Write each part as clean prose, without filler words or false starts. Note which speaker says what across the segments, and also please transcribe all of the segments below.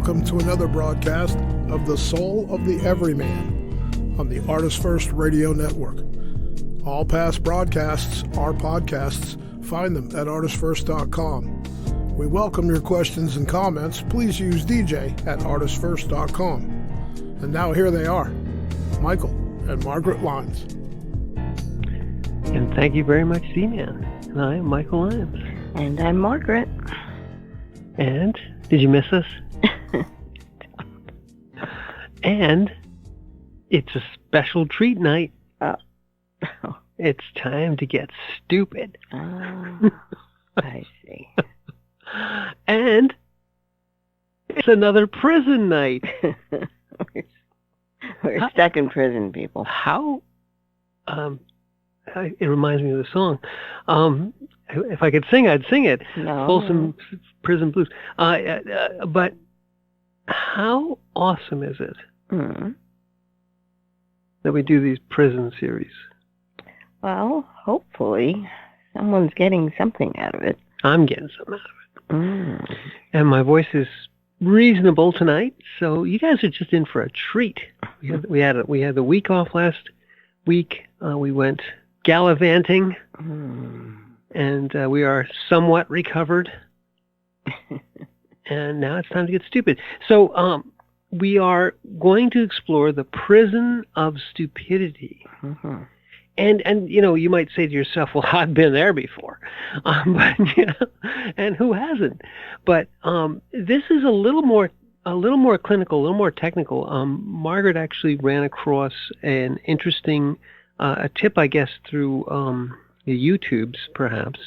Speaker 1: welcome to another broadcast of The Soul of the Everyman on the ArtistFirst Radio Network. All past broadcasts are podcasts. Find them at ArtistFirst.com. We welcome your questions and comments. Please use DJ at ArtistFirst.com. And now here they are, Michael and Margaret Lyons.
Speaker 2: And thank you very much, Z-Man. And I am Michael Lyons.
Speaker 3: And I'm Margaret.
Speaker 2: And did you miss us? And it's a special treat night. It's time to get stupid.
Speaker 3: Oh, I see.
Speaker 2: And it's another prison night.
Speaker 3: We're stuck in prison, people.
Speaker 2: How? It reminds me of the song. If I could sing, I'd sing it.
Speaker 3: No.
Speaker 2: Folsom Prison Blues. But how awesome is it that we do these prison series?
Speaker 3: Well, hopefully someone's getting something out of it.
Speaker 2: I'm getting something out of it. And my voice is reasonable tonight, so you guys are just in for a treat. We had the week off last week. We went gallivanting, and we are somewhat recovered. And now it's time to get stupid. So we are going to explore the prison of stupidity. And you might say to yourself, well, I've been there before. But and who hasn't? But this is a little more clinical, a little more technical. Margaret actually ran across an interesting a tip, I guess, through the YouTubes, perhaps.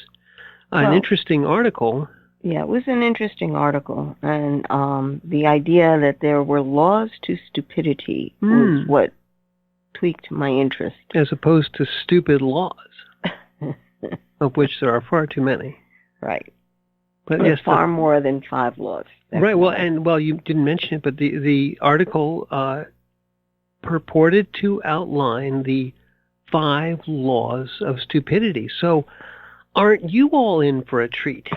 Speaker 2: An interesting article.
Speaker 3: Yeah, it was an interesting article. And the idea that there were laws to stupidity was what tweaked my interest.
Speaker 2: As opposed to stupid laws, of which there are far too many.
Speaker 3: Right.
Speaker 2: But yes,
Speaker 3: far more than 5 laws.
Speaker 2: Right. Well, you didn't mention it, but the article purported to outline the 5 laws of stupidity. So, aren't you all in for a treat?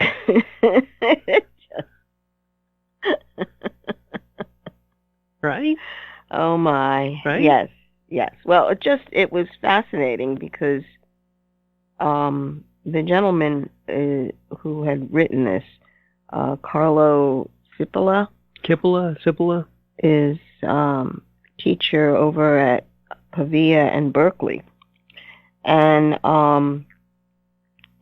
Speaker 2: Right?
Speaker 3: Oh my.
Speaker 2: Right?
Speaker 3: Yes. Well, it was fascinating because the gentleman who had written this, Carlo Cipolla, is teacher over at Pavia and Berkeley. And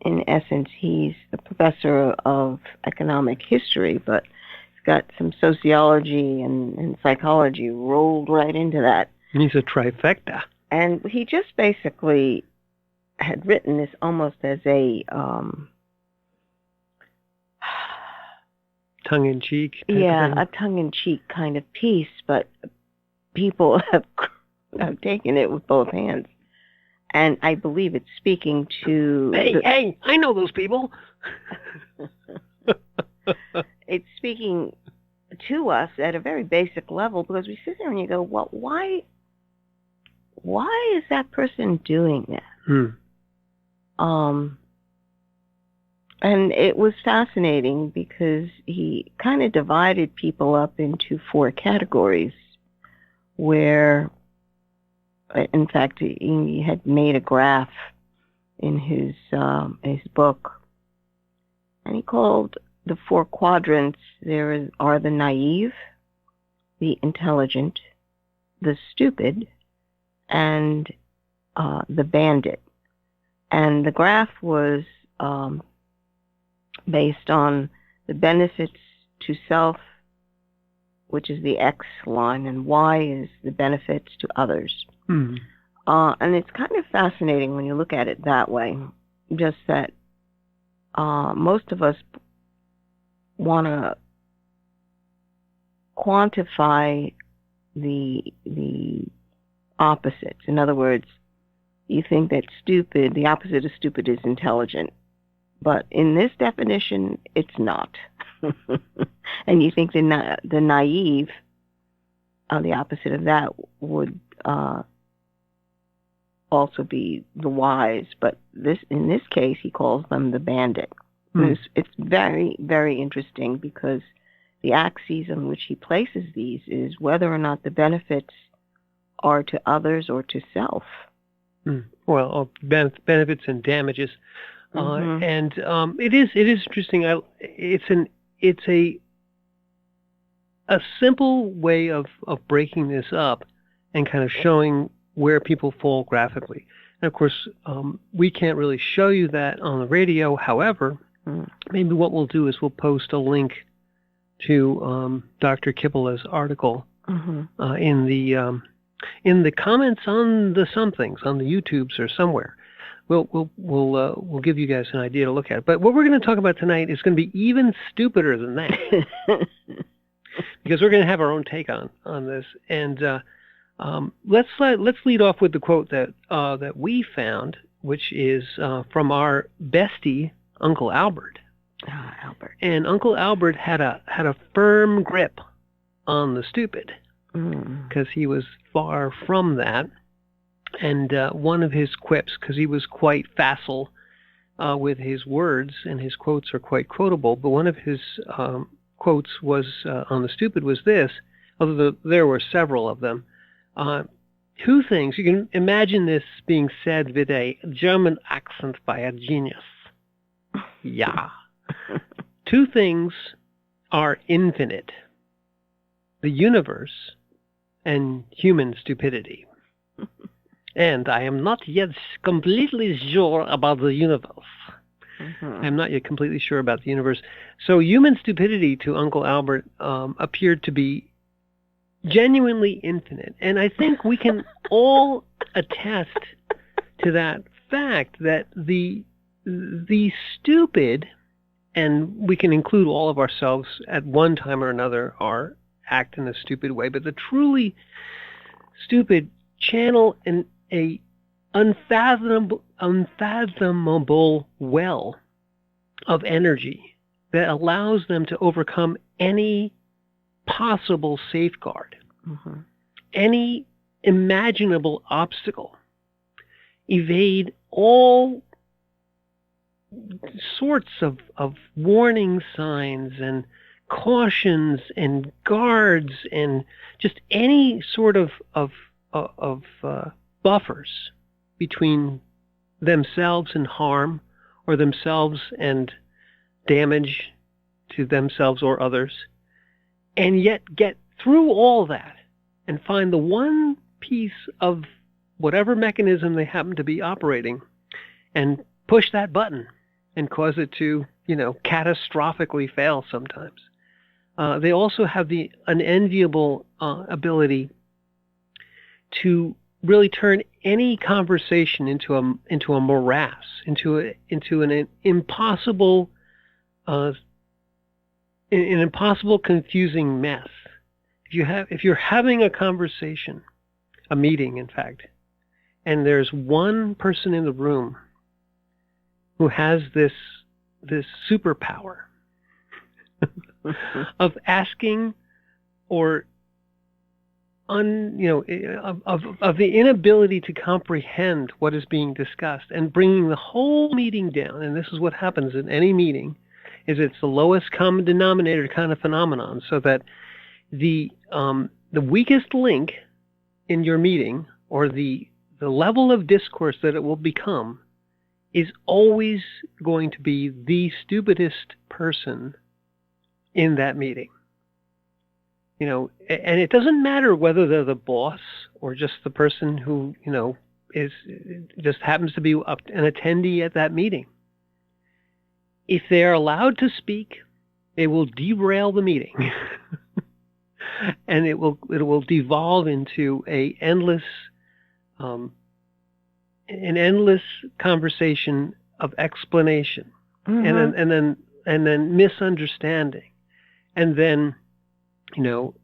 Speaker 3: in essence, he's the professor of economic history, but he's got some sociology and psychology rolled right into that.
Speaker 2: He's a trifecta.
Speaker 3: And he just basically had written this almost as a
Speaker 2: tongue-in-cheek.
Speaker 3: A tongue-in-cheek kind of piece, but people have taken it with both hands. And I believe it's speaking to...
Speaker 2: Hey, I know those people.
Speaker 3: It's speaking to us at a very basic level because we sit there and you go, well, why is that person doing that? And it was fascinating because he kind of divided people up into 4 categories where, in fact, he had made a graph in his book, and he called the 4 quadrants, there are the naive, the intelligent, the stupid, and the bandit. And the graph was based on the benefits to self, which is the X line, and Y is the benefits to others. And it's kind of fascinating when you look at it that way, just that most of us want to quantify the opposites. In other words, you think that the opposite of stupid is intelligent. But in this definition, it's not. And you think the naive, the opposite of that, would also be the wise. But in this case, he calls them the bandit. It's very, very interesting because the axes on which he places these is whether or not the benefits are to others or to self.
Speaker 2: Well, benefits and damages, and it is interesting. It's a simple way of breaking this up and kind of showing where people fall graphically. And of course, we can't really show you that on the radio. However, maybe what we'll do is we'll post a link to Dr. Kibbela's article in the comments on the somethings on the YouTubes or somewhere. We'll give you guys an idea to look at. But what we're going to talk about tonight is going to be even stupider than that, because we're going to have our own take on this. And let's lead off with the quote that we found, which is from our bestie Uncle Albert.
Speaker 3: Albert.
Speaker 2: And Uncle Albert had a firm grip on the stupid, because he was far from that. And one of his quips, because he was quite facile with his words, and his quotes are quite quotable, but one of his quotes was on the stupid was this, although there were several of them. Two things. You can imagine this being said with a German accent by a genius. Yeah. Two things are infinite: the universe and human stupidity. And I am not yet completely sure about the universe. I'm not yet completely sure about the universe. So human stupidity to Uncle Albert appeared to be genuinely infinite. And I think we can all attest to that fact, that the stupid, and we can include all of ourselves at one time or another, or act in a stupid way, but the truly stupid channel in a unfathomable well of energy that allows them to overcome any possible safeguard, any imaginable obstacle, evade all sorts of warning signs and cautions and guards and just any sort of buffers between themselves and harm, or themselves and damage to themselves or others, and yet get through all that and find the one piece of whatever mechanism they happen to be operating and push that button and cause it to, catastrophically fail sometimes. They also have an enviable ability to really turn any conversation into a morass, into an impossible, confusing mess. If you're having a conversation, a meeting, in fact, and there's one person in the room who has this superpower of asking or of the inability to comprehend what is being discussed and bringing the whole meeting down. And this is what happens in any meeting, is it's the lowest common denominator kind of phenomenon, so that the weakest link in your meeting, or the level of discourse that it will become, is always going to be the stupidest person in that meeting. And it doesn't matter whether they're the boss or just the person who, just happens to be an attendee at that meeting. If they're allowed to speak, they will derail the meeting. And it will devolve into an endless conversation of explanation, and then misunderstanding, and then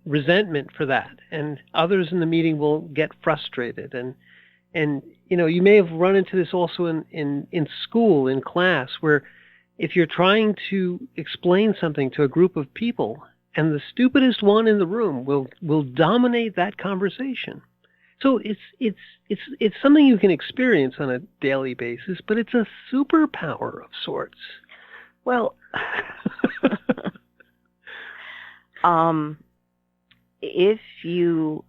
Speaker 2: resentment for that, and others in the meeting will get frustrated, and you may have run into this also in school, in class, where if you're trying to explain something to a group of people, and the stupidest one in the room will dominate that conversation. So it's something you can experience on a daily basis, but it's a superpower of sorts.
Speaker 3: Well, if you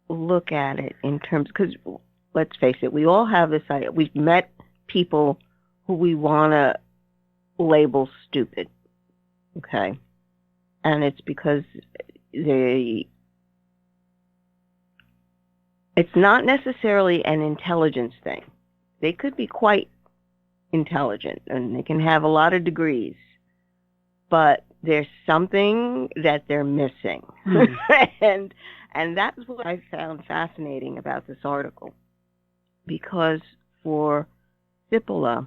Speaker 3: look at it in terms, because let's face it, we all have this idea. We've met people who we want to label stupid, okay? And it's because it's not necessarily an intelligence thing. They could be quite intelligent and they can have a lot of degrees, but there's something that they're missing. And that's what I found fascinating about this article, because for Cipolla,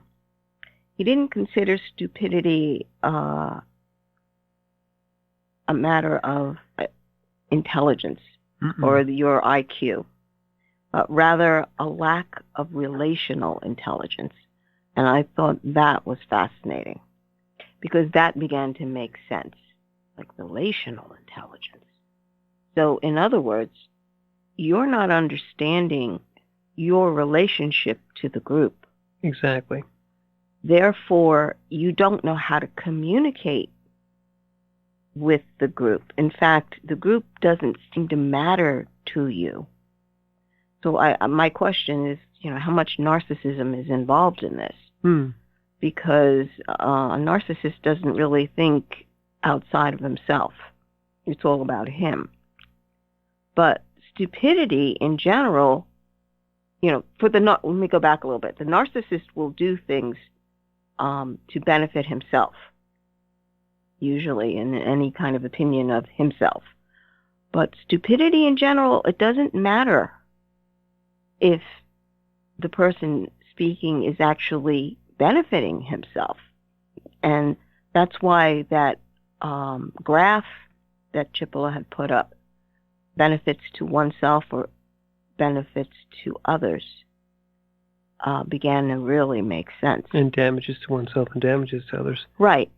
Speaker 3: he didn't consider stupidity a matter of intelligence or your IQ, but rather a lack of relational intelligence. And I thought that was fascinating, because that began to make sense, like relational intelligence. So in other words, you're not understanding your relationship to the group.
Speaker 2: Exactly.
Speaker 3: Therefore, you don't know how to communicate with the group. In fact, the group doesn't seem to matter to you. So my question is, how much narcissism is involved in this? Because a narcissist doesn't really think outside of himself. It's all about him. But stupidity in general, let me go back a little bit. The narcissist will do things to benefit himself, usually in any kind of opinion of himself. But stupidity in general, it doesn't matter if the person speaking is actually benefiting himself. And that's why that graph that Cipolla had put up, benefits to oneself or benefits to others, began to really make sense.
Speaker 2: And damages to oneself and damages to others.
Speaker 3: Right.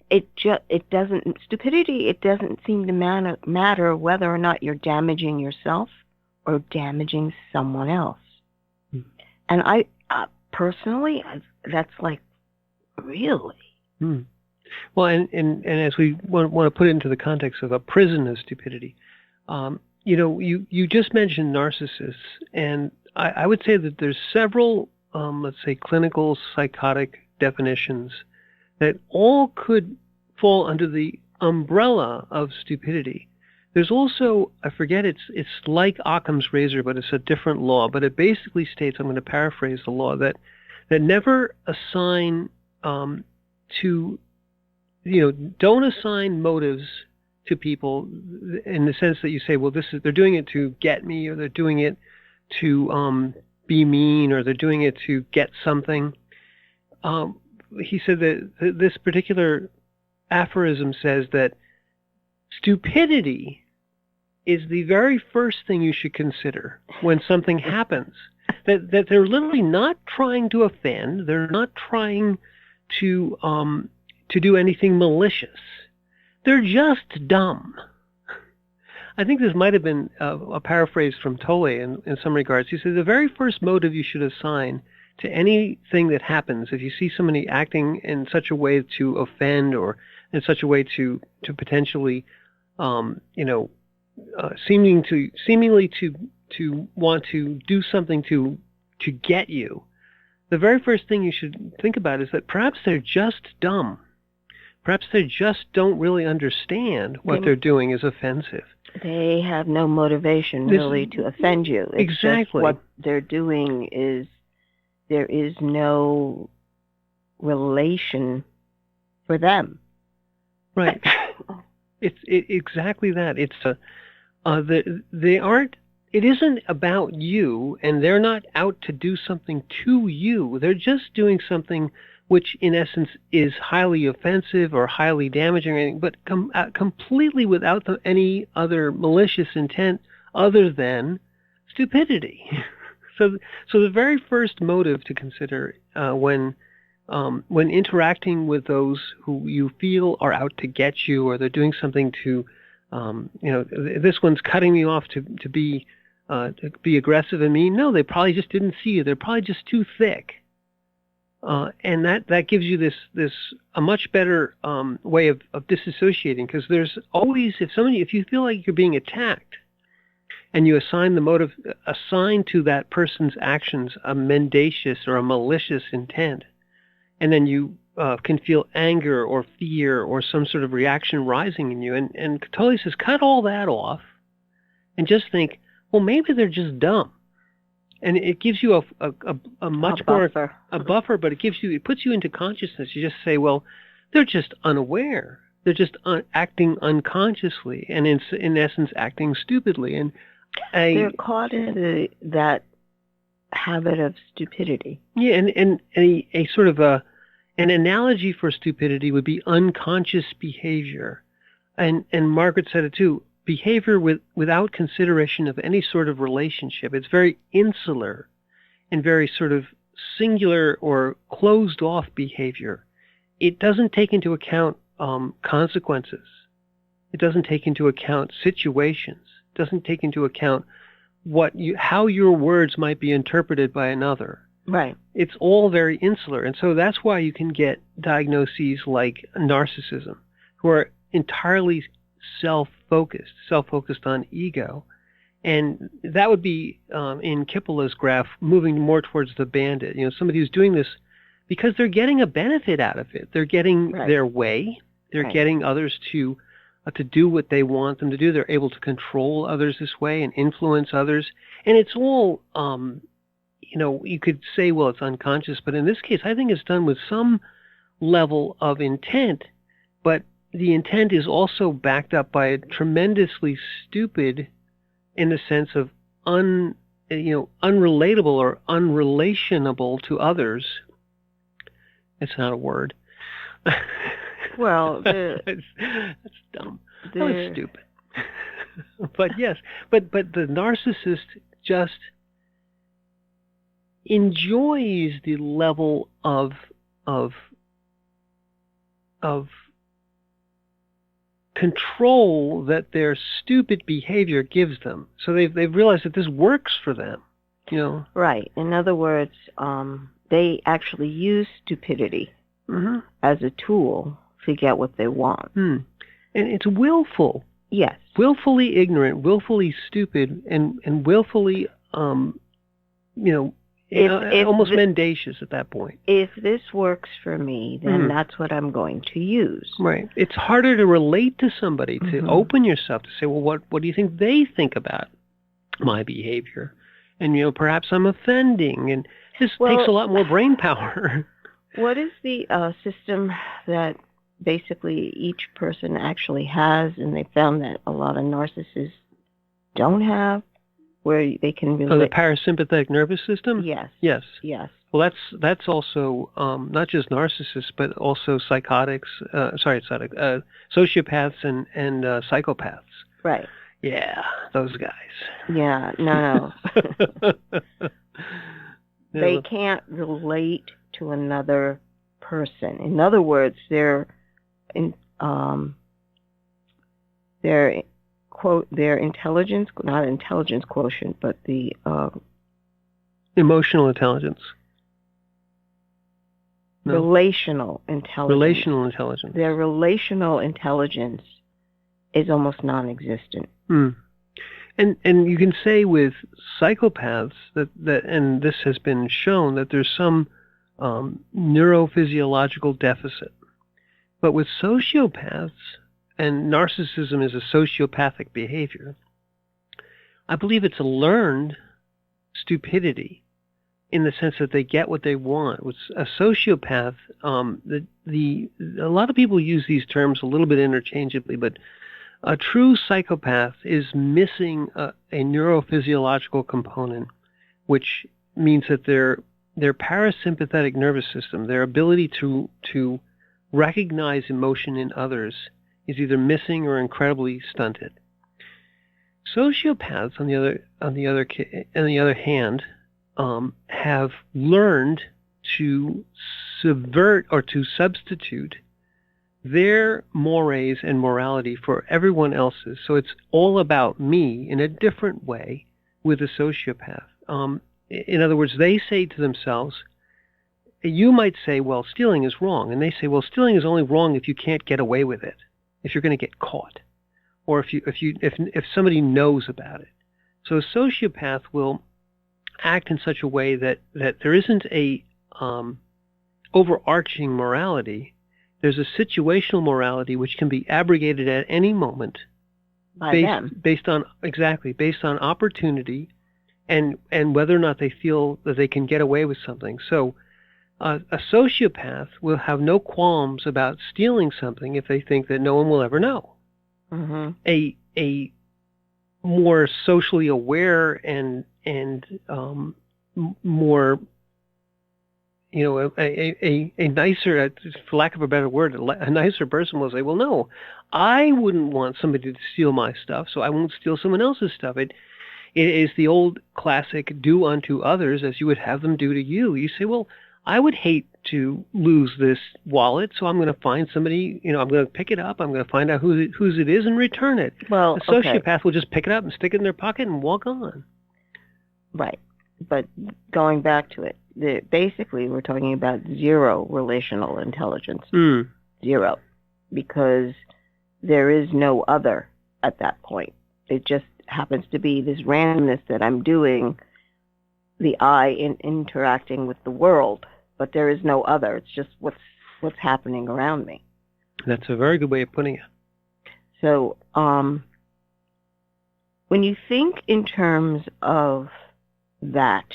Speaker 3: Stupidity, it doesn't seem to matter whether or not you're damaging yourself or damaging someone else. And I personally, that's like, really?
Speaker 2: Well, and as we want to put it into the context of a prison of stupidity, you just mentioned narcissists, and I would say that there's several, let's say, clinical psychotic definitions that all could fall under the umbrella of stupidity. There's also, I forget, it's like Occam's razor, but it's a different law. But it basically states, I'm going to paraphrase the law, that never assign don't assign motives to people in the sense that you say, well, they're doing it to get me, or they're doing it to be mean, or they're doing it to get something. He said that this particular aphorism says that stupidity is the very first thing you should consider when something happens. That they're literally not trying to offend. They're not trying to do anything malicious. They're just dumb. I think this might have been a paraphrase from Tolle in some regards. He said the very first motive you should assign to anything that happens, if you see somebody acting in such a way to offend, or in such a way to potentially, seemingly to want to do something to get you, the very first thing you should think about is that perhaps they're just dumb. Perhaps they just don't really understand what they're doing is offensive.
Speaker 3: They have no motivation really to offend you. It's
Speaker 2: exactly.
Speaker 3: Just what they're doing is, there is no relation for them.
Speaker 2: Right. It's exactly that. It's they aren't. It isn't about you, and they're not out to do something to you. They're just doing something which, in essence, is highly offensive or highly damaging, or anything, but completely without any other malicious intent other than stupidity. So the very first motive to consider when interacting with those who you feel are out to get you, or they're doing something to, this one's cutting me off to be aggressive and mean. No, they probably just didn't see you. They're probably just too thick. And that gives you a much better way of disassociating, because there's always, if you feel like you're being attacked, and you assign to that person's actions a mendacious or a malicious intent, and then you can feel anger or fear or some sort of reaction rising in you, and Catullus says, cut all that off and just think, well, maybe they're just dumb. And it gives you a much more a buffer, but it puts you into consciousness. You just say, well, they're just unaware. They're just acting unconsciously, and in essence, acting stupidly. And they're
Speaker 3: caught in that habit of stupidity.
Speaker 2: Yeah, and a sort of an analogy for stupidity would be unconscious behavior, and Margaret said it too. Behavior without consideration of any sort of relationship. It's very insular and very sort of singular or closed off behavior. It doesn't take into account consequences. It doesn't take into account situations. It doesn't take into account how your words might be interpreted by another.
Speaker 3: Right.
Speaker 2: It's all very insular. And so that's why you can get diagnoses like narcissism, who are entirely self-focused on ego. And that would be, in Kippela's graph, moving more towards the bandit. Somebody who's doing this because they're getting a benefit out of it. They're getting their way. They're getting others to do what they want them to do. They're able to control others this way and influence others. And it's all, you could say, well, it's unconscious. But in this case, I think it's done with some level of intent, but the intent is also backed up by a tremendously stupid, in the sense of unrelatable or unrelationable to others. It's not a word.
Speaker 3: Well,
Speaker 2: that's dumb. That's stupid. But yes, but the narcissist just enjoys the level of control that their stupid behavior gives them. So they've realized that this works for them.
Speaker 3: Right. In other words, they actually use stupidity as a tool to get what they want. And
Speaker 2: it's willful.
Speaker 3: Yes.
Speaker 2: Willfully ignorant, willfully stupid, and willfully, almost mendacious at that point.
Speaker 3: If this works for me, then that's what I'm going to use.
Speaker 2: Right. It's harder to relate to somebody, to open yourself, to say, well, what do you think they think about my behavior? And, perhaps I'm offending. And this takes a lot more brain power.
Speaker 3: What is the system that basically each person actually has, and they found that a lot of narcissists don't have, where they can relate?
Speaker 2: The parasympathetic nervous system?
Speaker 3: Yes.
Speaker 2: Yes.
Speaker 3: Yes.
Speaker 2: Well, that's also not just narcissists, but also sociopaths and psychopaths.
Speaker 3: Right.
Speaker 2: Yeah, those guys.
Speaker 3: Yeah, no. They can't relate to another person. In other words, their intelligence, not intelligence quotient, but the
Speaker 2: emotional intelligence. No.
Speaker 3: Relational intelligence.
Speaker 2: Relational intelligence.
Speaker 3: Their relational intelligence is almost non-existent.
Speaker 2: And you can say with psychopaths that and this has been shown, that there's some neurophysiological deficit. But with sociopaths, and narcissism is a sociopathic behavior, I believe it's a learned stupidity, in the sense that they get what they want. With a sociopath, a lot of people use these terms a little bit interchangeably, but a true psychopath is missing a neurophysiological component, which means that their parasympathetic nervous system, their ability to recognize emotion in others, is either missing or incredibly stunted. Sociopaths, on the other hand, have learned to subvert or to substitute their mores and morality for everyone else's. So it's all about me in a different way with a sociopath. In other words, they say to themselves, you might say, well, stealing is wrong. And they say, well, stealing is only wrong if you can't get away with it, if you're going to get caught, or if somebody knows about it. So a sociopath will act in such a way that there isn't a overarching morality. There's a situational morality which can be abrogated at any moment based on opportunity and whether or not they feel that they can get away with something. So a sociopath will have no qualms about stealing something if they think that no one will ever know.
Speaker 3: Mm-hmm.
Speaker 2: A more socially aware and more, a nicer, for lack of a better word, a nicer person will say, well, no, I wouldn't want somebody to steal my stuff, so I won't steal someone else's stuff. It is the old classic do unto others as you would have them do to you. You say, well, I would hate to lose this wallet, so I'm going to find somebody, I'm going to pick it up, I'm going to find out whose it is and return it.
Speaker 3: Well,
Speaker 2: a sociopath will just pick it up and stick it in their pocket and walk on.
Speaker 3: Right. But going back to it, basically we're talking about zero relational intelligence. Zero. Because there is no other at that point. It just happens to be this randomness that I'm doing, the I in interacting with the world, but there is no other. It's just what's happening around me.
Speaker 2: That's a very good way of putting it.
Speaker 3: So when you think in terms of that,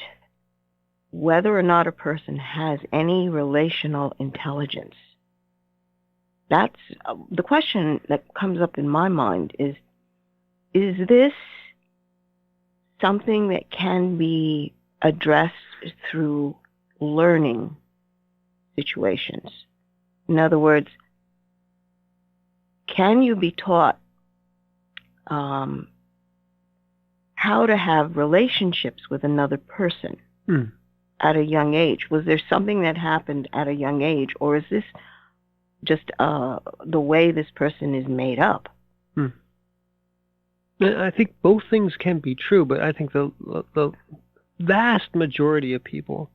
Speaker 3: whether or not a person has any relational intelligence, that's the question that comes up in my mind is this something that can be addressed through learning situations? In other words, can you be taught how to have relationships with another person at a young age? Was there something that happened at a young age, or is this just the way this person is made up?
Speaker 2: I think both things can be true, but I think the vast majority of people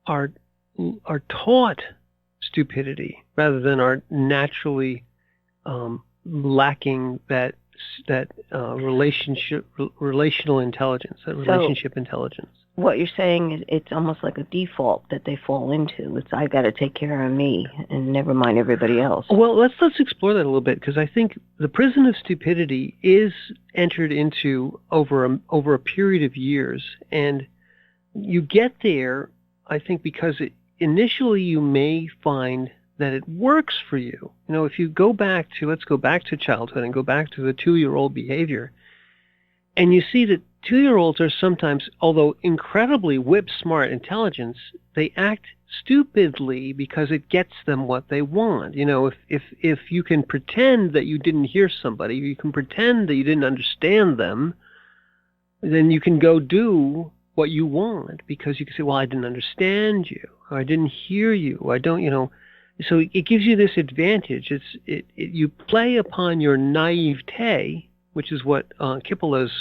Speaker 2: are taught stupidity rather than are naturally lacking that relational intelligence, that relationship intelligence.
Speaker 3: What you're saying is it's almost like a default that they fall into. It's I got to take care of me and never mind everybody else.
Speaker 2: Well, let's explore that a little bit, because I think the prison of stupidity is entered into over a period of years, and you get there, I think, because initially you may find that it works for you. If you let's go back to childhood and go back to the 2-year-old behavior, and you see that 2-year-olds are sometimes, although incredibly whip-smart intelligence, they act stupidly because it gets them what they want. If you can pretend that you didn't hear somebody, you can pretend that you didn't understand them, then you can go do what you want, because you can say, well, I didn't understand you, or I didn't hear you, or I don't, So it gives you this advantage. You play upon your naivete, which is what Kippola's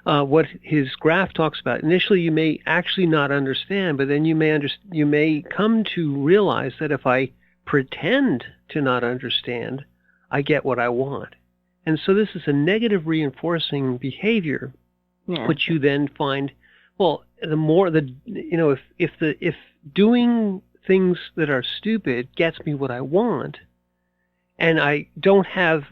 Speaker 2: what his graph talks about. Initially, you may actually not understand, but then you may come to realize that if I pretend to not understand, I get what I want. And so this is a negative reinforcing behavior, which you then find. Well, if doing things that are stupid gets me what I want, and I don't have,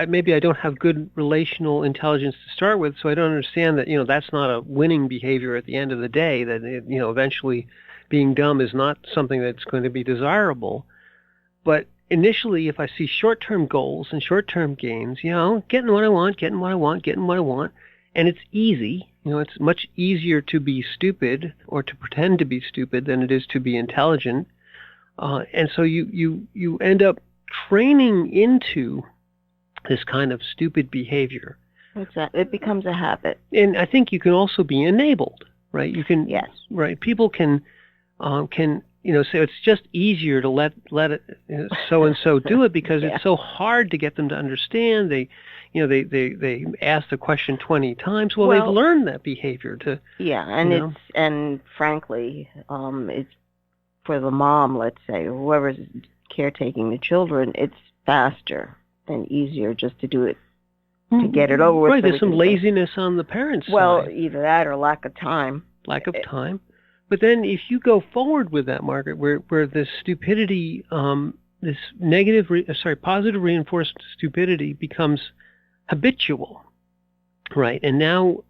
Speaker 2: maybe I don't have good relational intelligence to start with, so I don't understand that, that's not a winning behavior at the end of the day, that, eventually being dumb is not something that's going to be desirable. But initially, if I see short-term goals and short-term gains, getting what I want, and it's easy, it's much easier to be stupid or to pretend to be stupid than it is to be intelligent. And so you end up training into this kind of stupid behavior.
Speaker 3: Exactly. It becomes a habit.
Speaker 2: And I think you can also be enabled, right? You can,
Speaker 3: yes,
Speaker 2: right? People can so it's just easier to let it so and so do it because it's so hard to get them to understand. They ask the question 20 times. Well, they've learned that behavior to. Yeah,
Speaker 3: and frankly, it's for the mom, let's say, or whoever's caretaking the children. It's faster and easier just to do it, to get it over with.
Speaker 2: Right, there's some laziness on the parents' side.
Speaker 3: Well, either that or lack of time.
Speaker 2: But then if you go forward with that, Margaret, where this stupidity, this positive reinforced stupidity becomes habitual, right? And now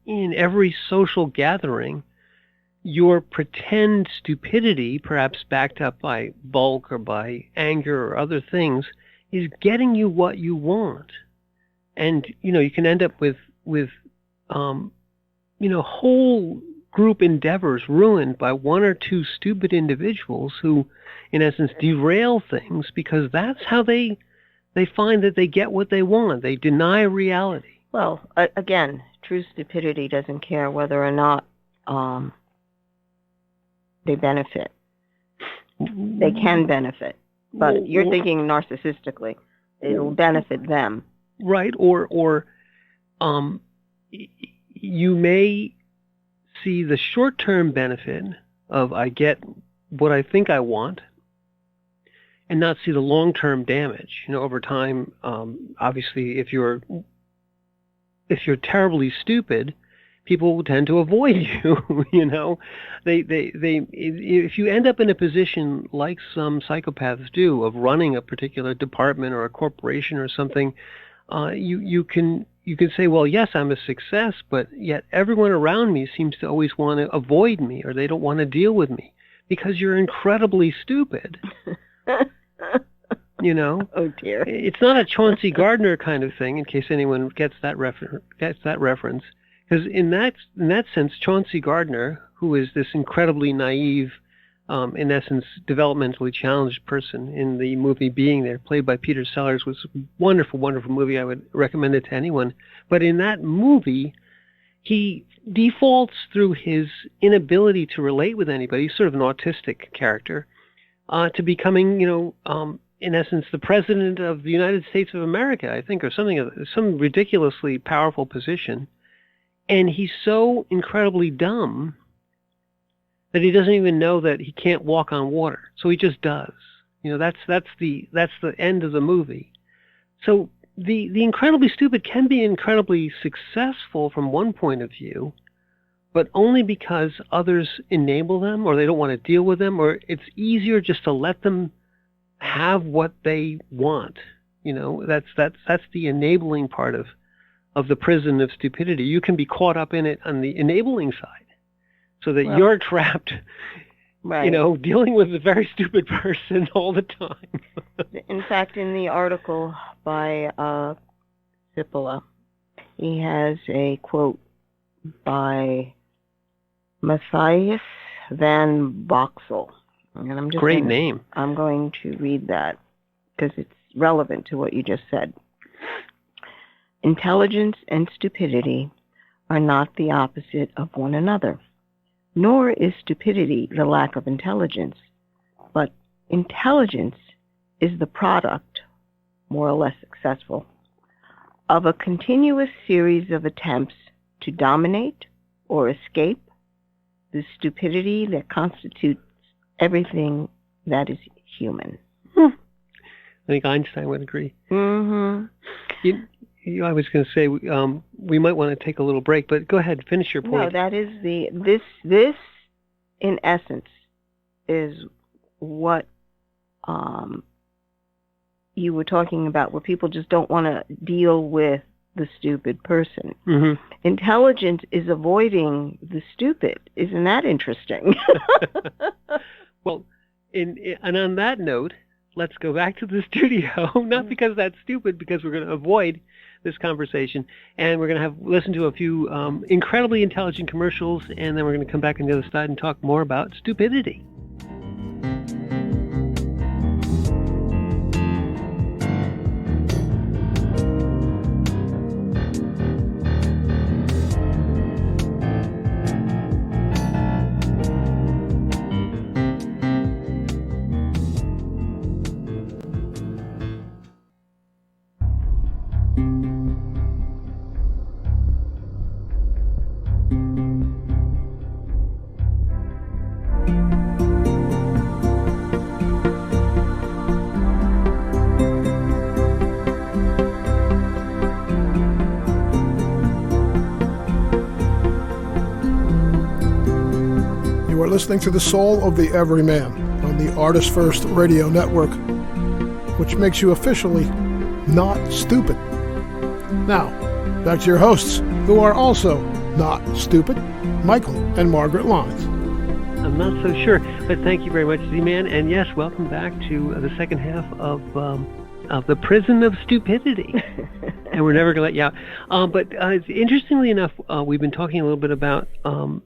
Speaker 2: in every social gathering, your pretend stupidity, perhaps backed up by bulk or by anger or other things, is getting you what you want. And, you can end up with whole group endeavors ruined by one or two stupid individuals who, in essence, derail things because that's how they find that they get what they want. They deny reality.
Speaker 3: Well, again, true stupidity doesn't care whether or not they benefit. They can benefit, but you're thinking narcissistically. It'll benefit them.
Speaker 2: Right, or you may see the short-term benefit of I get what I think I want and not see the long-term damage. Over time, obviously, if you're terribly stupid, people will tend to avoid you. If you end up in a position like some psychopaths do of running a particular department or a corporation or something, you can say, well, yes, I'm a success, but yet everyone around me seems to always want to avoid me or they don't want to deal with me because you're incredibly stupid.
Speaker 3: Oh dear.
Speaker 2: It's not a Chauncey Gardner kind of thing, in case anyone gets that reference. Because in that sense, Chauncey Gardner, who is this incredibly naive, in essence, developmentally challenged person in the movie Being There, played by Peter Sellers, was a wonderful, wonderful movie. I would recommend it to anyone. But in that movie, he defaults through his inability to relate with anybody, sort of an autistic character, to becoming, in essence, the president of the United States of America, I think, or some ridiculously powerful position. And he's so incredibly dumb that he doesn't even know that he can't walk on water. So he just does. That's the end of the movie. So the incredibly stupid can be incredibly successful from one point of view, but only because others enable them or they don't want to deal with them, or it's easier just to let them have what they want. That's the enabling part of the prison of stupidity. You can be caught up in it on the enabling side, so that you're trapped, right, dealing with a very stupid person all the time.
Speaker 3: In fact, in the article by Cipolla, he has a quote by Matthias van Boxel. And
Speaker 2: Great name.
Speaker 3: I'm going to read that because it's relevant to what you just said. Intelligence and stupidity are not the opposite of one another, nor is stupidity the lack of intelligence, but intelligence is the product, more or less successful, of a continuous series of attempts to dominate or escape the stupidity that constitutes everything that is human.
Speaker 2: I think Einstein would agree.
Speaker 3: Mm-hmm.
Speaker 2: I was going to say we might want to take a little break, but go ahead, finish your point.
Speaker 3: No, that is this in essence is what you were talking about, where people just don't want to deal with the stupid person.
Speaker 2: Mm-hmm.
Speaker 3: Intelligence is avoiding the stupid. Isn't that interesting?
Speaker 2: Well, and on that note, let's go back to the studio, not because that's stupid, because we're going to avoid this conversation, and we're going to listen to a few incredibly intelligent commercials, and then we're going to come back on the other side and talk more about stupidity.
Speaker 1: are listening to The Soul of the Everyman on the ArtistFirst Radio Network, which makes you officially not stupid. Now, back to your hosts, who are also not stupid, Michael and Margaret Lyons.
Speaker 2: I'm not so sure, but thank you very much, Z-Man. And yes, welcome back to the second half of the Prison of Stupidity. And we're never going to let you out. But interestingly enough, we've been talking a little bit about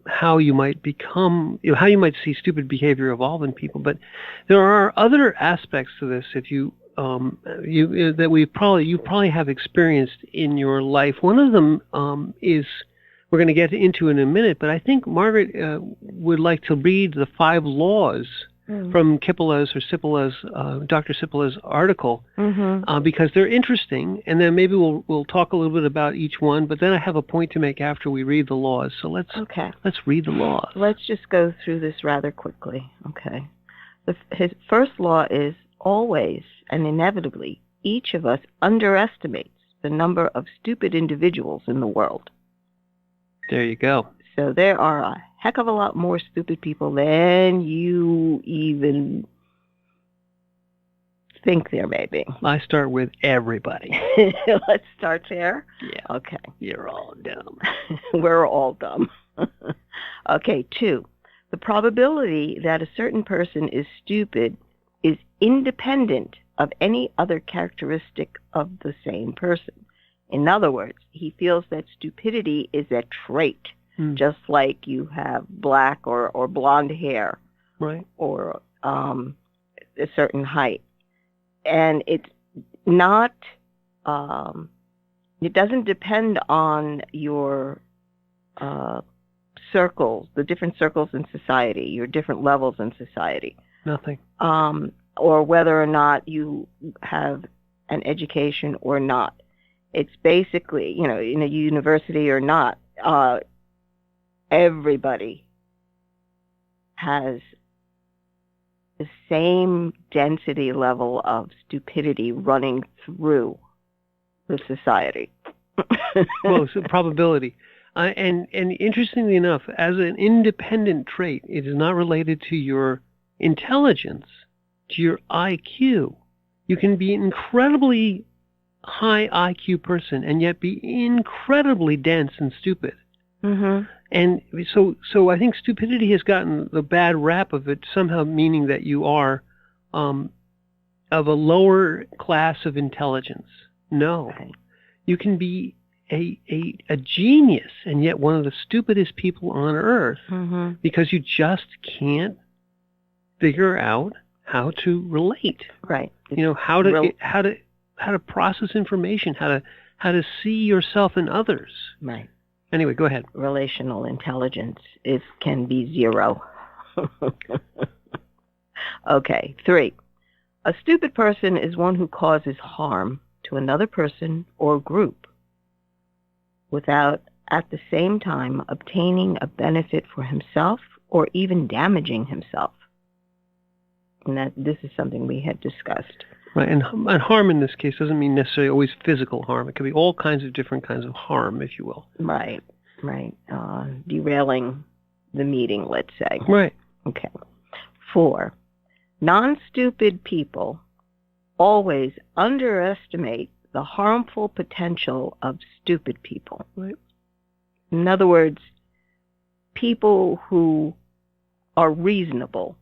Speaker 2: how you might become, how you might see stupid behavior evolve in people. But there are other aspects to this that you probably have experienced in your life. One of them is, we're going to get into in a minute, but I think Margaret would like to read the 5 laws from Kippela's or Sippela's, Dr. Sippela's article, because they're interesting, and then maybe we'll talk a little bit about each one, but then I have a point to make after we read the laws. So let's read the laws.
Speaker 3: Let's just go through this rather quickly. Okay. His first law is, always and inevitably, each of us underestimates the number of stupid individuals in the world.
Speaker 2: There you go.
Speaker 3: So there are a heck of a lot more stupid people than you even think there may be.
Speaker 2: I start with everybody.
Speaker 3: Let's start there?
Speaker 2: Yeah.
Speaker 3: Okay.
Speaker 2: You're all dumb.
Speaker 3: We're all dumb. Okay, 2. The probability that a certain person is stupid is independent of any other characteristic of the same person. In other words, he feels that stupidity is a trait, just like you have black or blonde hair,
Speaker 2: right,
Speaker 3: or a certain height. And it's not, it doesn't depend on your circles, the different circles in society, your different levels in society.
Speaker 2: Nothing.
Speaker 3: Or whether or not you have an education or not. It's basically, in a university or not, everybody has the same density level of stupidity running through the society.
Speaker 2: Well, it's a probability. And interestingly enough, as an independent trait, it is not related to your intelligence, to your IQ. You can be incredibly high IQ person and yet be incredibly dense and stupid. And so I think stupidity has gotten the bad rap of it somehow meaning that you are of a lower class of intelligence. No. Okay. You can be a genius and yet one of the stupidest people on earth because you just can't figure out how to relate.
Speaker 3: Right.
Speaker 2: How to process information, how to see yourself in others.
Speaker 3: Right.
Speaker 2: Anyway, go ahead.
Speaker 3: Relational intelligence can be 0. Okay, 3. A stupid person is one who causes harm to another person or group without at the same time obtaining a benefit for himself or even damaging himself. And this is something we had discussed.
Speaker 2: Right, and harm in this case doesn't mean necessarily always physical harm. It could be all kinds of different kinds of harm, if you will.
Speaker 3: Right. Derailing the meeting, let's say.
Speaker 2: Right.
Speaker 3: Okay. 4. Non-stupid people always underestimate the harmful potential of stupid people.
Speaker 2: Right.
Speaker 3: In other words, people who are reasonable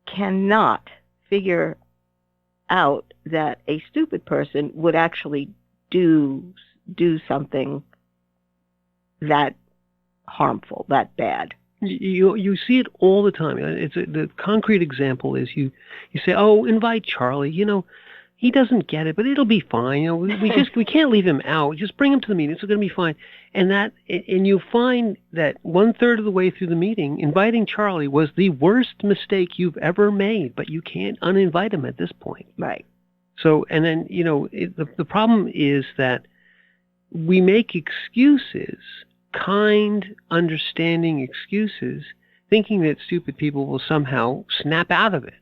Speaker 3: cannot figure out that a stupid person would actually do something that harmful, that bad.
Speaker 2: You see it all the time. The concrete example is you say, "Oh, invite Charlie. He doesn't get it, but it'll be fine. We can't leave him out. Just bring him to the meeting. It's going to be fine." And you find that 1/3 of the way through the meeting, inviting Charlie was the worst mistake you've ever made, but you can't uninvite him at this point.
Speaker 3: Right.
Speaker 2: So, and then the problem is that we make excuses, kind, understanding excuses, thinking that stupid people will somehow snap out of it.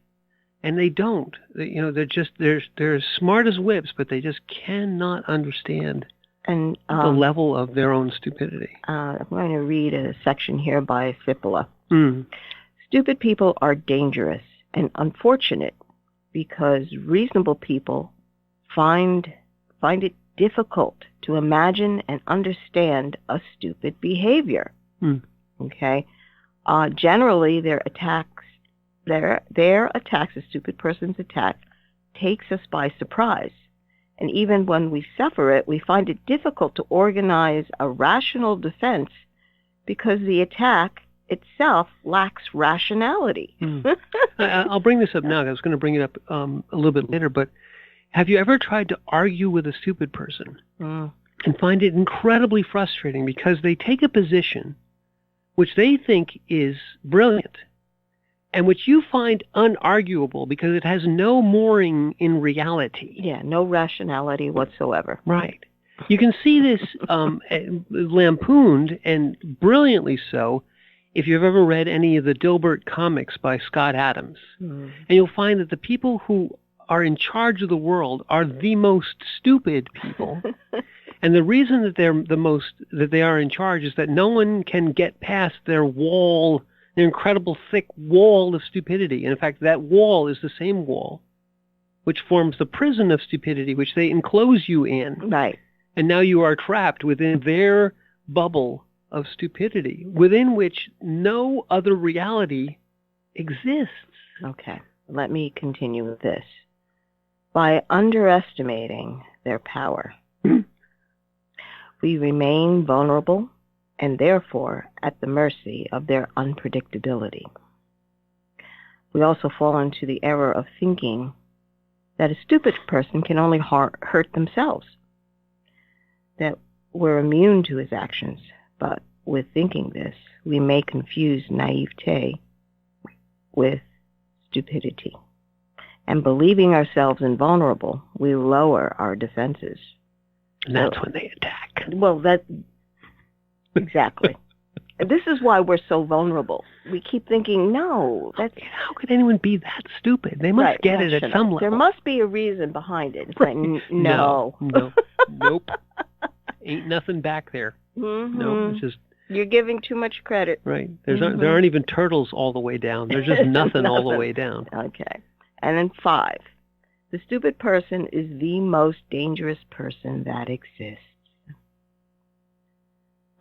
Speaker 2: And they don't. They're smart as whips, but they just cannot understand the level of their own stupidity.
Speaker 3: I'm going to read a section here by Sippela. Stupid people are dangerous and unfortunate because reasonable people find it difficult to imagine and understand a stupid behavior. Okay? Generally, their attacks, a stupid person's attack, takes us by surprise. And even when we suffer it, we find it difficult to organize a rational defense because the attack itself lacks rationality.
Speaker 2: I'll bring this up now. I was going to bring it up a little bit later, but have you ever tried to argue with a stupid person and find it incredibly frustrating because they take a position which they think is brilliant and which you find unarguable because it has no mooring in reality?
Speaker 3: Yeah, no rationality whatsoever.
Speaker 2: Right. You can see this lampooned, and brilliantly so, if you've ever read any of the Dilbert comics by Scott Adams. And you'll find that the people who are in charge of the world are the most stupid people. And the reason that they are in charge is that no one can get past their wall, their incredible thick wall of stupidity. And in fact, that wall is the same wall which forms the prison of stupidity, which they enclose you in.
Speaker 3: Right.
Speaker 2: And now you are trapped within their bubble of stupidity, within which no other reality exists.
Speaker 3: Okay, let me continue with this. By underestimating their power, we remain vulnerable and therefore at the mercy of their unpredictability. We also fall into the error of thinking that a stupid person can only hurt themselves, that we're immune to his actions. But with thinking this, we may confuse naivete with stupidity. And believing ourselves invulnerable, we lower our defenses.
Speaker 2: And that's when they attack.
Speaker 3: Well, exactly. This is why we're so vulnerable. We keep thinking, no, that's...
Speaker 2: How could anyone be that stupid? They must get it at some level.
Speaker 3: There must be a reason behind it. It's like,
Speaker 2: no. Nope. Ain't nothing back there. No, it's just...
Speaker 3: You're giving too much credit.
Speaker 2: Right. There aren't even turtles all the way down. There's just nothing all the way down.
Speaker 3: Okay. And then 5. The stupid person is the most dangerous person that exists.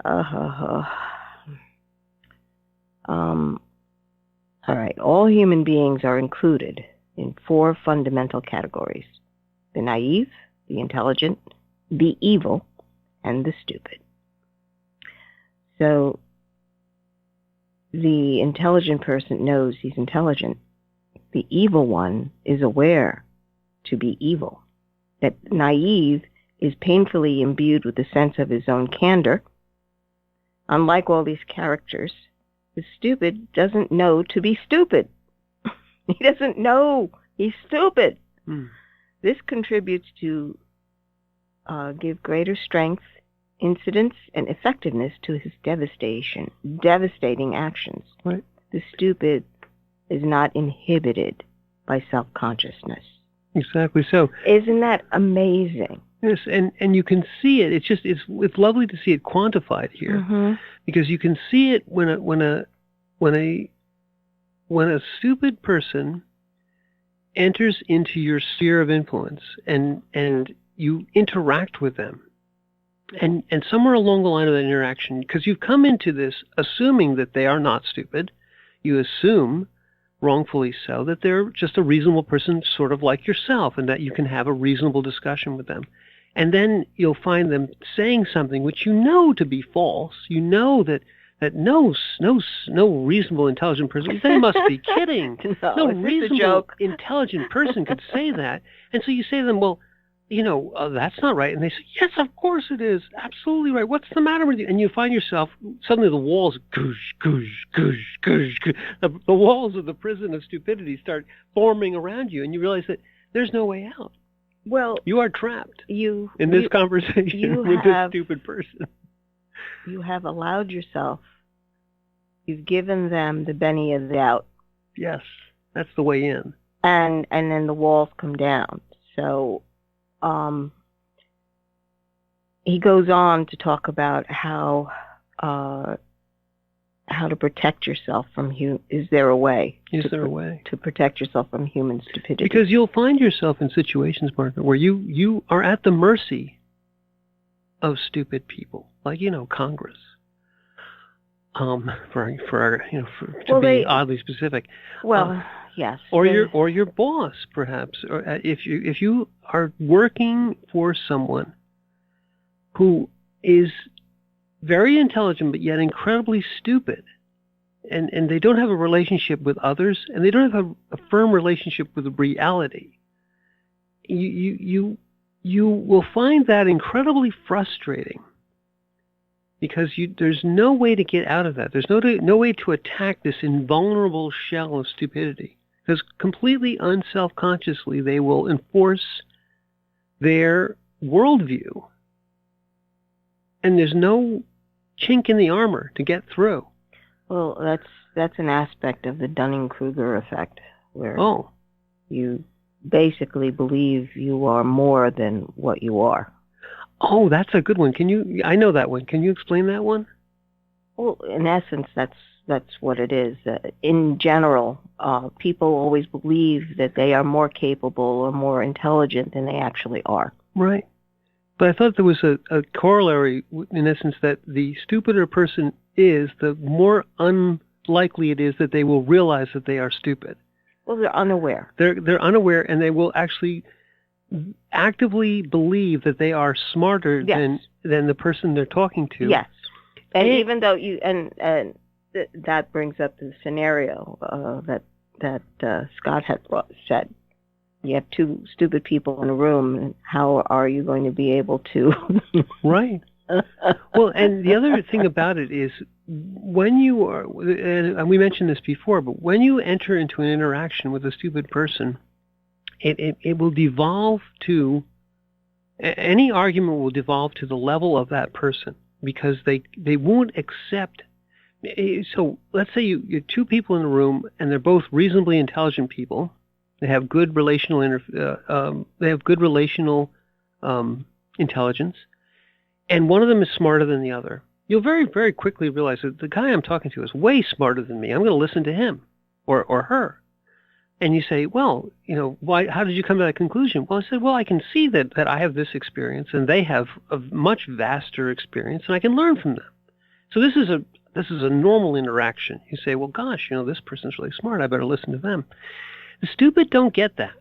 Speaker 3: All right. All human beings are included in 4 fundamental categories: the naive, the intelligent, the evil, and the stupid. So the intelligent person knows he's intelligent. The evil one is aware to be evil. That naive is painfully imbued with the sense of his own candor. Unlike all these characters, the stupid doesn't know to be stupid. He doesn't know he's stupid. This contributes to give greater strength, incidence, and effectiveness to his devastating actions.
Speaker 2: Right.
Speaker 3: The stupid is not inhibited by self-consciousness.
Speaker 2: Exactly so.
Speaker 3: Isn't that amazing?
Speaker 2: Yes, and you can see it. It's lovely to see it quantified here, because you can see it when a stupid person enters into your sphere of influence and you interact with them. And somewhere along the line of that interaction, because you've come into this assuming that they are not stupid, you assume, wrongfully so, that they're just a reasonable person sort of like yourself and that you can have a reasonable discussion with them. And then you'll find them saying something which you know to be false. You know that no reasonable, intelligent person, they must be kidding. No reasonable, intelligent person could say that. And so you say to them, well, that's not right. And they say, yes, of course it is. Absolutely right. What's the matter with you? And you find yourself, suddenly the walls, goosh, goosh, goosh, goosh, goosh. The walls of the prison of stupidity start forming around you, and you realize that there's no way out.
Speaker 3: Well,
Speaker 2: you are trapped in this conversation with this stupid person.
Speaker 3: You have allowed yourself, you've given them the benefit of the doubt.
Speaker 2: Yes, that's the way in.
Speaker 3: And then the walls come down. So he goes on to talk about how how to protect yourself from is there a way?
Speaker 2: Is there a way
Speaker 3: to protect yourself from human stupidity?
Speaker 2: Because you'll find yourself in situations, Margaret, where you are at the mercy of stupid people, like Congress. To be oddly specific.
Speaker 3: Well, yes.
Speaker 2: Or your boss, perhaps, or if you are working for someone who is very intelligent but yet incredibly stupid, and they don't have a relationship with others, and they don't have a firm relationship with reality, you will find that incredibly frustrating, because there's no way to get out of that. There's no way to attack this invulnerable shell of stupidity, because completely unself-consciously they will enforce their worldview, and there's no chink in the armor to get through.
Speaker 3: Well, that's an aspect of the Dunning-Kruger effect, where you basically believe you are more than what you are.
Speaker 2: Oh, that's a good one. I know that one. Can you explain that one?
Speaker 3: Well, in essence, that's what it is. In general, people always believe that they are more capable or more intelligent than they actually are.
Speaker 2: Right. But I thought there was a corollary, in essence, that the stupider a person is, the more unlikely it is that they will realize that they are stupid.
Speaker 3: Well, they're unaware.
Speaker 2: They're unaware, and they will actually actively believe that they are smarter than the person they're talking to.
Speaker 3: Yes. And even though that brings up the scenario that Scott had said. You have two stupid people in a room, and how are you going to be able to?
Speaker 2: Right. Well, and the other thing about it is, when you are, and we mentioned this before, but when you enter into an interaction with a stupid person, it will devolve to, any argument will devolve to the level of that person, because they won't accept. So let's say you're two people in a room, and they're both reasonably intelligent people. They have good relational intelligence, and one of them is smarter than the other. You'll very, very quickly realize that the guy I'm talking to is way smarter than me. I'm going to listen to him or her. And you say, well, why? How did you come to that conclusion? Well, I said, well, I can see that I have this experience, and they have a much vaster experience, and I can learn from them. So this is a normal interaction. You say, well, gosh, this person's really smart. I better listen to them. The stupid don't get that.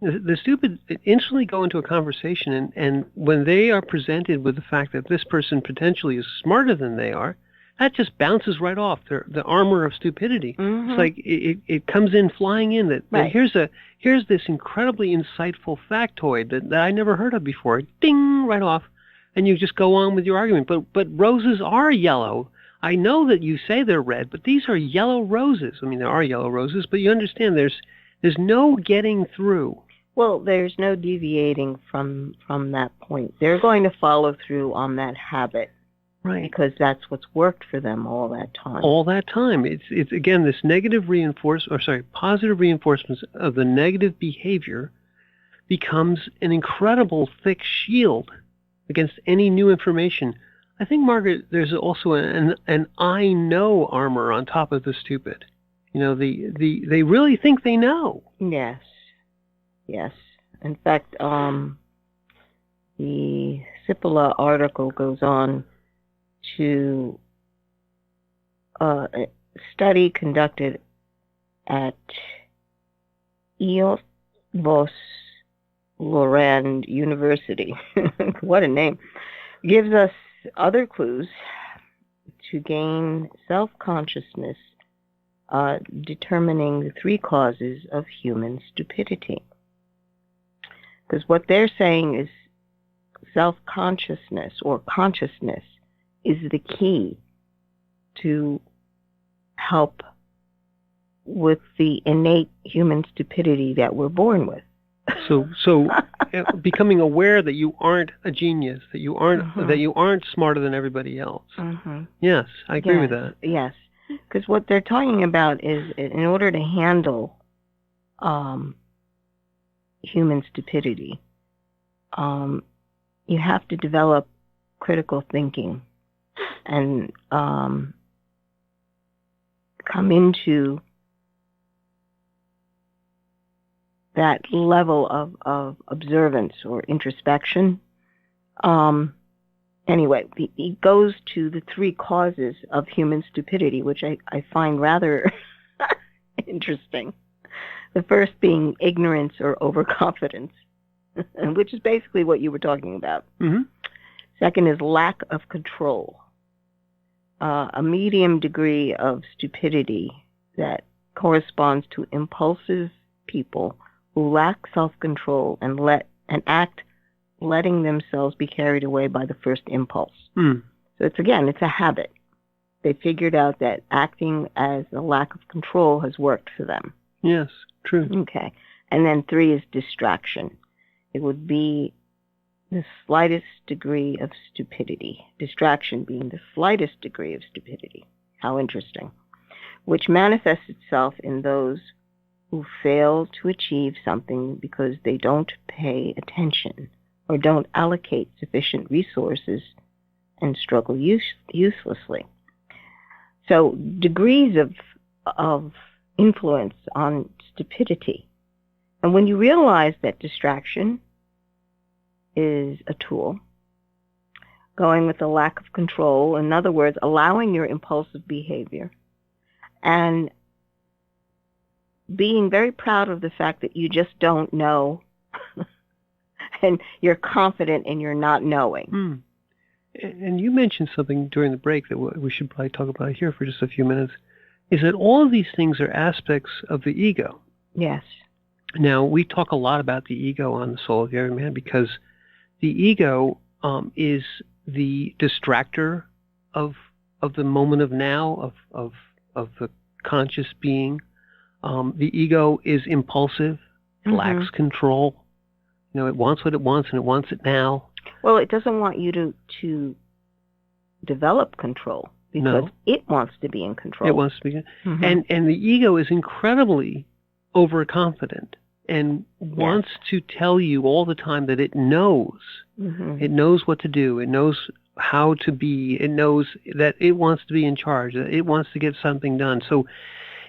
Speaker 2: The stupid instantly go into a conversation, and when they are presented with the fact that this person potentially is smarter than they are, that just bounces right off the armor of stupidity. Mm-hmm. It's like it comes in flying in that here's this incredibly insightful factoid that I never heard of before. Ding, right off, and you just go on with your argument. But roses are yellow. I know that you say they're red, but these are yellow roses. I mean, there are yellow roses, but you understand there's no getting through.
Speaker 3: Well, there's no deviating from that point. They're going to follow through on that habit.
Speaker 2: Right.
Speaker 3: Because that's what's worked for them all that time.
Speaker 2: All that time. It's again, this positive reinforcement of the negative behavior becomes an incredible thick shield against any new information. I think, Margaret, there's also an I know armor on top of the stupid. They really think they know.
Speaker 3: Yes. In fact, the Cipolla article goes on to a study conducted at Lorand University. What a name. Gives us other clues to gain self-consciousness, determining the three causes of human stupidity. Because what they're saying is self-consciousness or consciousness is the key to help with the innate human stupidity that we're born with.
Speaker 2: So becoming aware that you aren't a genius, that you aren't smarter than everybody else. Mm-hmm. Yes, I agree with that.
Speaker 3: Yes, because what they're talking about is, in order to handle human stupidity, you have to develop critical thinking and come into that level of observance or introspection. Anyway, he goes to the three causes of human stupidity, which I find rather interesting. The first being ignorance or overconfidence, which is basically what you were talking about.
Speaker 2: Mm-hmm.
Speaker 3: Second is lack of control, a medium degree of stupidity that corresponds to impulsive people who lack self-control and letting themselves be carried away by the first impulse.
Speaker 2: Mm.
Speaker 3: So it's a habit. They figured out that acting as a lack of control has worked for them.
Speaker 2: Yes, true.
Speaker 3: Okay. And then 3 is distraction. It would be the slightest degree of stupidity. Distraction being the slightest degree of stupidity. How interesting. Which manifests itself in those who fail to achieve something because they don't pay attention or don't allocate sufficient resources and struggle uselessly. So degrees of influence on stupidity. And when you realize that distraction is a tool, going with a lack of control, in other words, allowing your impulsive behavior, and being very proud of the fact that you just don't know and you're confident in your not knowing.
Speaker 2: Mm. And you mentioned something during the break that we should probably talk about here for just a few minutes, is that all of these things are aspects of the ego.
Speaker 3: Yes.
Speaker 2: Now, we talk a lot about the ego on the Soul of Everyman because the ego is the distractor of the moment of now, of the conscious being. The ego is impulsive, lacks control. You know, it wants what it wants, and it wants it now.
Speaker 3: Well, it doesn't want you to develop control because it wants to be in control.
Speaker 2: It wants to be, and the ego is incredibly overconfident and wants to tell you all the time that it knows. It knows what to do. It knows how to be. It knows that it wants to be in charge. That it wants to get something done. So,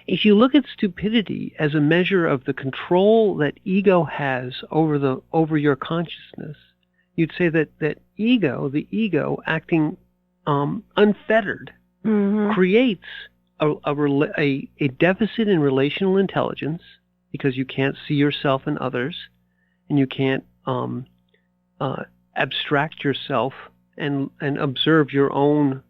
Speaker 2: if you look at stupidity as a measure of the control that ego has over your consciousness, you'd say that the ego acting unfettered, creates a deficit in relational intelligence because you can't see yourself in others, and you can't abstract yourself and observe your own,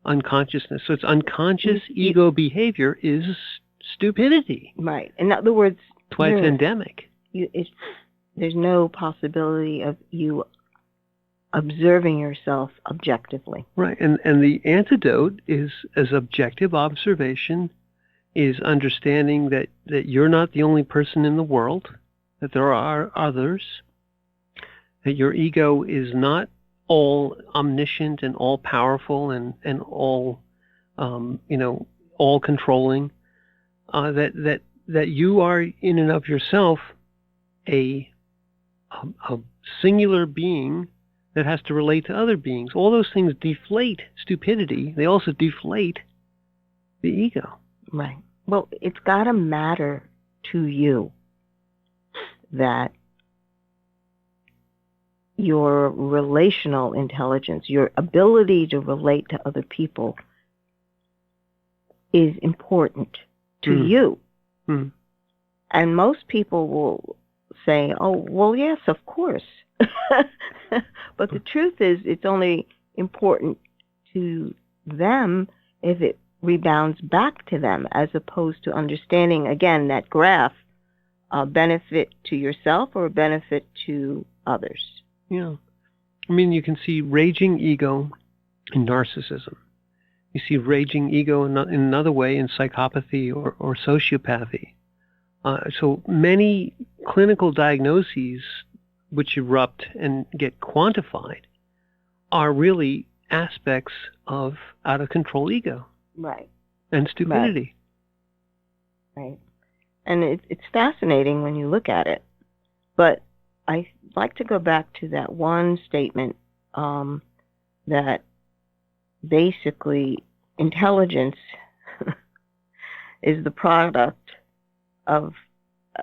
Speaker 2: unconsciousness. So it's unconscious ego behavior is stupidity.
Speaker 3: Right. In other words,
Speaker 2: that's why it's endemic.
Speaker 3: There's no possibility of you observing yourself objectively.
Speaker 2: Right. And the antidote is as objective observation, is understanding that you're not the only person in the world, that there are others, that your ego is not all omniscient and all powerful and all all controlling, that you are in and of yourself a singular being that has to relate to other beings. All those things deflate stupidity. They also deflate the ego.
Speaker 3: Right. Well, it's got to matter to you that your relational intelligence, your ability to relate to other people is important to you. And most people will say, oh, well, yes, of course. But the truth is, it's only important to them if it rebounds back to them, as opposed to understanding, again, that graph, a benefit to yourself or a benefit to others.
Speaker 2: Yeah. I mean, you can see raging ego in narcissism. You see raging ego in another way in psychopathy or sociopathy. So many clinical diagnoses which erupt and get quantified are really aspects of out-of-control ego.
Speaker 3: Right.
Speaker 2: And stupidity.
Speaker 3: Right. And it's fascinating when you look at it. But I like to go back to that one statement that basically intelligence is the product of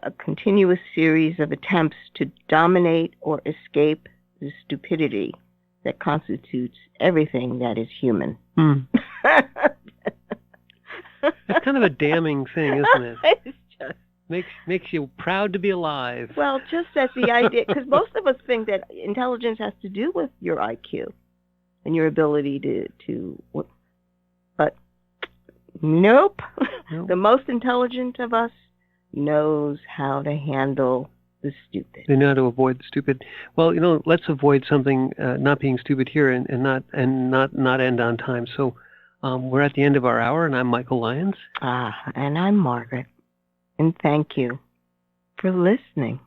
Speaker 3: a continuous series of attempts to dominate or escape the stupidity that constitutes everything that is human.
Speaker 2: It's kind of a damning thing, isn't it?
Speaker 3: It's just,
Speaker 2: makes you proud to be alive.
Speaker 3: well, just as the idea, because most of us think that intelligence has to do with your IQ and your ability to but nope. The most intelligent of us knows how to handle the stupid.
Speaker 2: They know how to avoid the stupid. Well, let's avoid something not being stupid here and not end on time. So we're at the end of our hour, and I'm Michael Lyons.
Speaker 3: And I'm Margaret. And thank you for listening.